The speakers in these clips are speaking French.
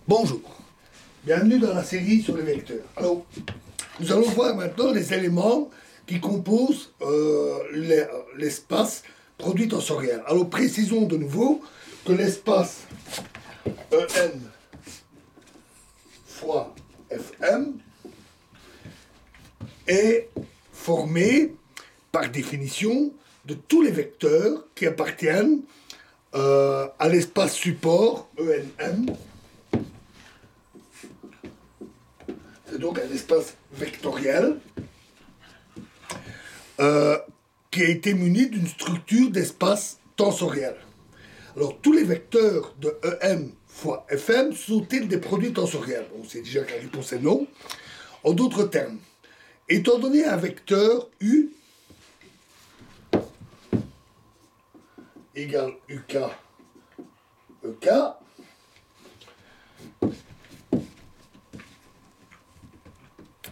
Bonjour, bienvenue dans la série sur les vecteurs. Alors, nous allons voir maintenant les éléments qui composent l'espace produit tensoriel. Alors, précisons de nouveau que l'espace En fois Fm est formé, par définition, de tous les vecteurs qui appartiennent à l'espace support ENM. C'est donc un espace vectoriel qui a été muni d'une structure d'espace tensoriel. Alors, tous les vecteurs de En fois Fm sont-ils des produits tensoriels? On sait déjà que la réponse est non. En d'autres termes, étant donné un vecteur U égale UK EK,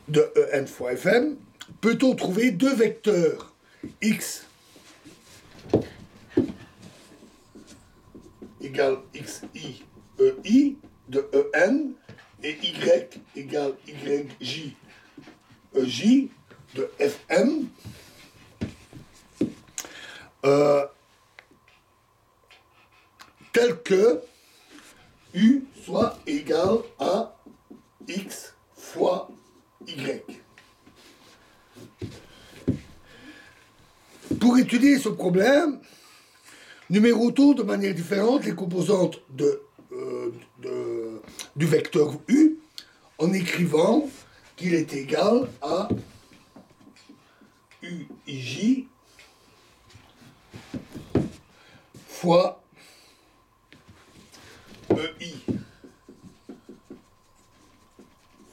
de En fois Fm, peut-on trouver deux vecteurs X égale XI EI de En et Y égale YJ EJ de Fm tel que U soit égal à X fois Y. Pour étudier ce problème, numérotons de manière différente les composantes du vecteur U en écrivant qu'il est égal à UIJ fois EI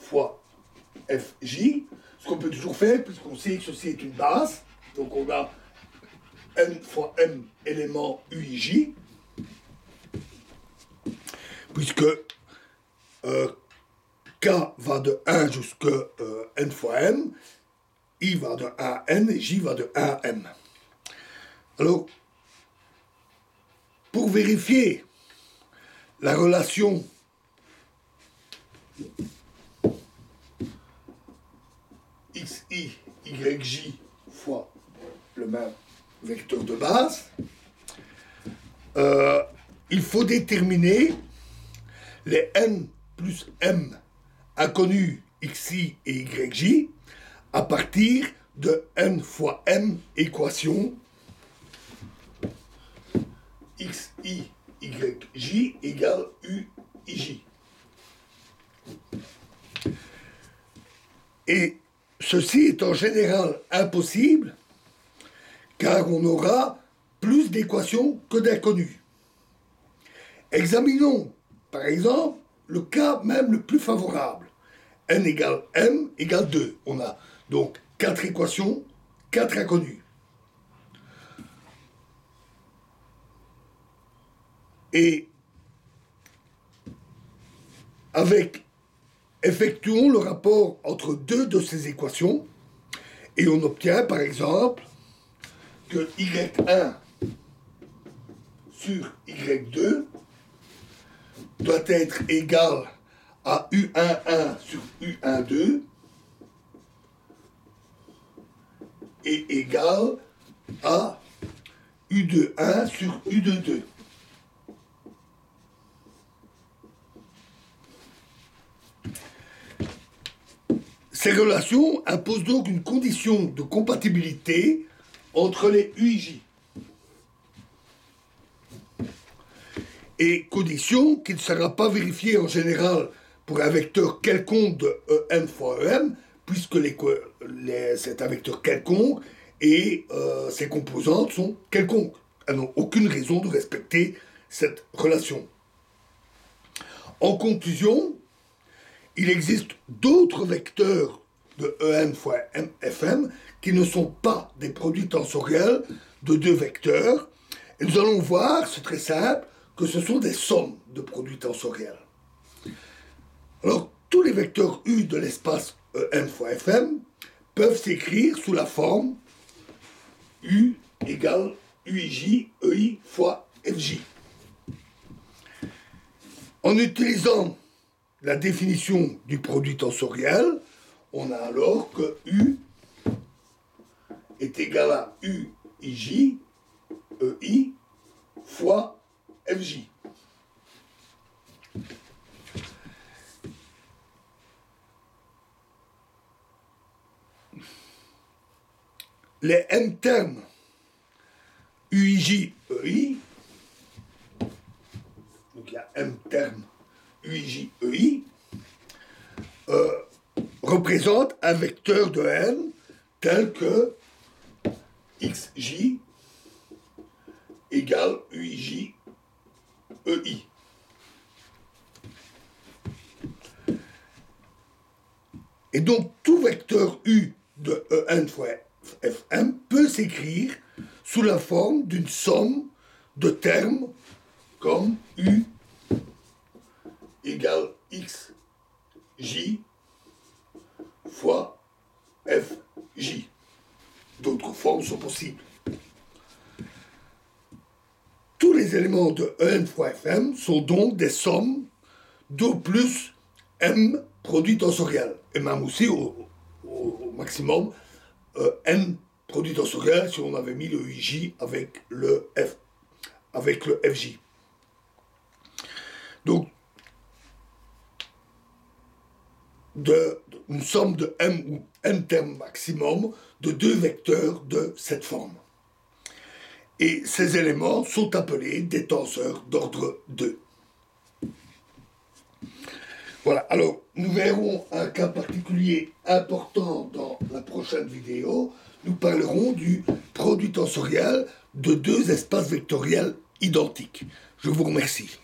fois FJ, ce qu'on peut toujours faire puisqu'on sait que ceci est une base, donc on a N fois M élément UIJ, puisque K va de 1 jusqu'à N fois M, I va de 1 à N et J va de 1 à M. Alors, pour vérifier la relation XI, YJ fois le même vecteur de base, il faut déterminer les N plus M inconnus XI et YJ à partir de N fois M équation XI YJ égale UIJ. Et ceci est en général impossible car on aura plus d'équations que d'inconnus. Examinons par exemple le cas même le plus favorable. N égale M égale 2. On a donc 4 équations, 4 inconnus. Et effectuons le rapport entre deux de ces équations et on obtient par exemple que Y1 sur Y2 doit être égal à U11 sur U12 et égal à U21 sur U22. Ces relations imposent donc une condition de compatibilité entre les UIJ. Et condition qui ne sera pas vérifiée en général pour un vecteur quelconque de En fois Em, puisque c'est un vecteur quelconque et ses composantes sont quelconques. Elles n'ont aucune raison de respecter cette relation. En conclusion, il existe d'autres vecteurs de En fois Fm qui ne sont pas des produits tensoriels de deux vecteurs. Et nous allons voir, c'est très simple, que ce sont des sommes de produits tensoriels. Alors, tous les vecteurs U de l'espace En fois Fm peuvent s'écrire sous la forme U égale UIJ EI fois FJ. En utilisant la définition du produit tensoriel, on a alors que U est égal à UIJ, EI, fois FJ. Les M termes UIJ, EI, donc il y a M termes UIJ, EI, représentent un vecteur de M tel que XJ égale UIJ, EI. Et donc tout vecteur U de En fois Fm peut s'écrire sous la forme d'une somme de termes comme U égale XJ fois FJ. D'autres formes sont possibles. Tous les éléments de En fois Fm sont donc des sommes d'O plus M produit tensoriel. Et même aussi au maximum N produit tensoriel si on avait mis le UJ avec le FJ. Donc, une somme de M ou N termes maximum de deux vecteurs de cette forme. Et ces éléments sont appelés des tenseurs d'ordre 2. Voilà, alors nous verrons un cas particulier important dans la prochaine vidéo. Nous parlerons du produit tensoriel de deux espaces vectoriels identiques. Je vous remercie.